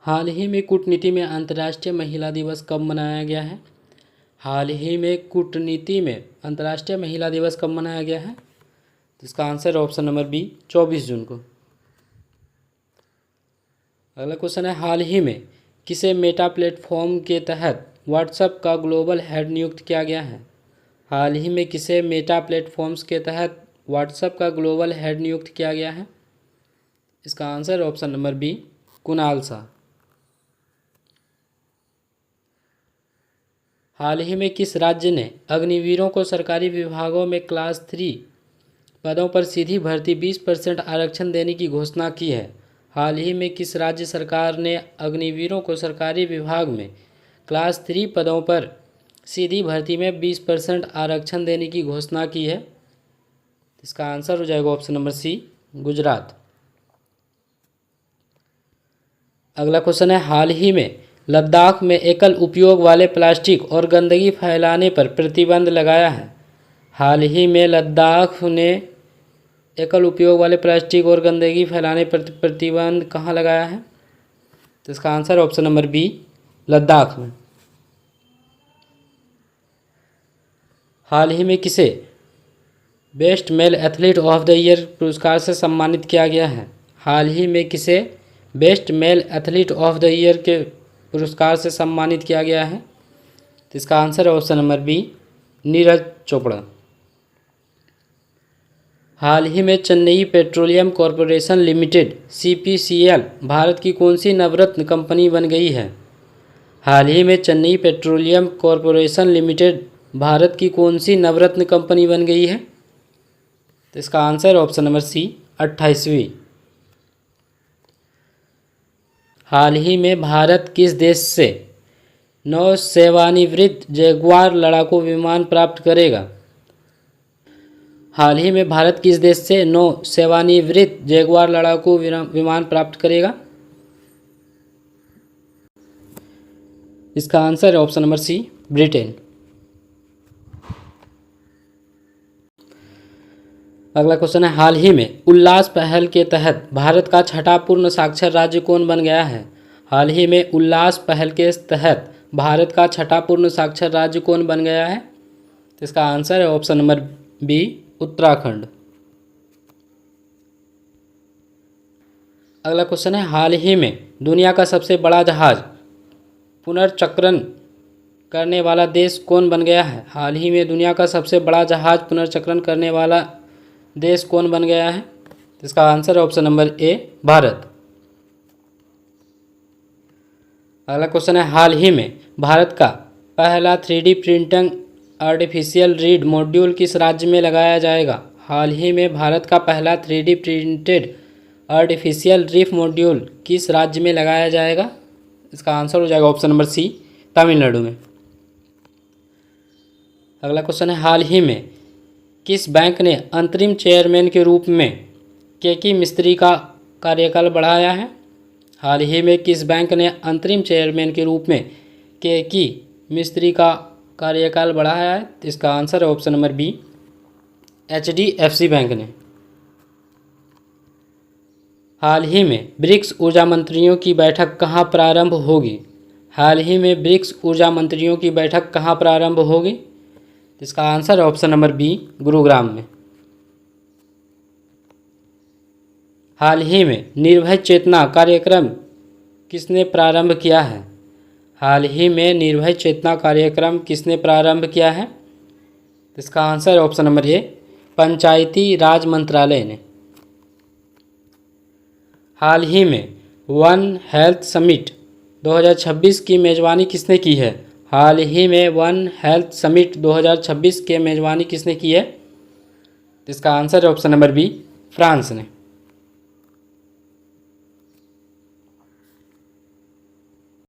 हाल ही में कूटनीति में अंतर्राष्ट्रीय महिला दिवस कब मनाया गया है? हाल ही में कूटनीति में अंतर्राष्ट्रीय महिला दिवस कब मनाया गया है? तो इसका आंसर ऑप्शन नंबर बी 24 जून को। अगला क्वेश्चन है, हाल ही में किसे मेटा प्लेटफॉर्म के तहत व्हाट्सएप का ग्लोबल हेड नियुक्त किया गया है? हाल ही में किसे मेटा प्लेटफॉर्म्स के तहत व्हाट्सएप का ग्लोबल हेड नियुक्त किया गया है? इसका answer option number B Kunal Shah. हाल ही में किस राज्य ने अग्निवीरों को सरकारी विभागों में क्लास 3 पदों पर सीधी भर्ती 20% आरक्षण देने की घोषणा की है? हाल ही में किस राज्य सरकार ने अग्निवीरों को सरकारी विभाग में क्लास 3 पदों पर सीधी भर्ती में 20% आरक्षण देने की घोषणा की है? इसका आंसर हो जाएगा ऑप्शन नंबर सी गुजरात। अगला क्वेश्चन है, हाल ही में लद्दाख में एकल उपयोग वाले प्लास्टिक और गंदगी फैलाने पर प्रतिबंध लगाया है। हाल ही में लद्दाख ने एकल उपयोग वाले प्लास्टिक और गंदगी फैलाने पर प्रतिबंध कहाँ लगाया है? तो इसका answer option number B Ladakh में। हाल ही में किसे best male athlete of the year पुरस्कार से सम्मानित किया गया है? हाल ही में किसे best male athlete of the year के पुरस्कार से सम्मानित किया गया है? तो इसका आंसर है option number B Neeraj Chopra. हाल ही में Chennai petroleum corporation limited CPCL Bharat की कौन सी नवरत्न कंपनी बन गई है? हाल ही में Chennai petroleum corporation limited Bharat की कौन सी नवरत्न कंपनी बन गई है? तो इसका आंसर ऑप्शन नंबर सी 28वीं। हाल ही में भारत किस देश से नौसेवानिवृत्त जैगुआर लड़ाकू विमान प्राप्त करेगा? हाल ही में भारत किस देश से नौसेवानिवृत्त जैगुआर लड़ाकू विमान प्राप्त करेगा? इसका आंसर है ऑप्शन नंबर सी ब्रिटेन। अगला क्वेश्चन है, हाल ही में उल्लास पहल के तहत भारत का छठा पूर्ण साक्षर राज्य कौन बन गया है? हाल ही में उल्लास पहल के तहत भारत का छठा पूर्ण साक्षर राज्य कौन बन गया है? तो इसका आंसर है ऑप्शन नंबर बी उत्तराखंड। अगला क्वेश्चन है, हाल ही में दुनिया का सबसे बड़ा जहाज पुनर्चक्रण करने वाला देश कौन बन गया है? हाल ही में दुनिया का सबसे बड़ा जहाज पुनर्चक्रण करने वाला देश कौन बन गया है? इसका आंसर है ऑप्शन नंबर ए भारत। अगला क्वेश्चन है, हाल ही में भारत का पहला 3D printing artificial read module किस राज्य में लगाया जाएगा? हाल ही में भारत का पहला 3D printed artificial reef module किस राज्य में लगाया जाएगा? इसका आंसर हो जाएगा ऑप्शन नंबर सी तमिलनाडु में। अगला क्वेश्चन है, हाल ही में किस बैंक ने अंतरिम चेयरमैन के रूप में केकी मिस्त्री का कार्यकाल बढ़ाया है? हाल ही में किस बैंक ने अंतरिम चेयरमैन के रूप में केकी मिस्त्री का कार्यकाल बढ़ाया है? इसका आंसर है option number B HDFC bank ने। हाल ही में ब्रिक्स ऊर्जा मंत्रियों की बैठक कहाँ प्रारंभ होगी? हाल ही में ब्रिक्स ऊर्जा मंत्रियों की बैठक कहाँ प्रारंभ होगी? इसका आंसर है ऑप्शन नंबर बी गुरुग्राम में। हाल ही में निर्भय चेतना कार्यक्रम किसने प्रारंभ किया है? हाल ही में निर्भय चेतना कार्यक्रम किसने प्रारंभ किया है? इसका आंसर है ऑप्शन नंबर ए पंचायती राज मंत्रालय ने। हाल ही में वन हेल्थ समिट 2026 की मेज़बानी किसने की है? हाल ही में वन हेल्थ समिट 2026 के मेज़बानी किसने की है? इसका आंसर है ऑप्शन नंबर बी फ्रांस ने।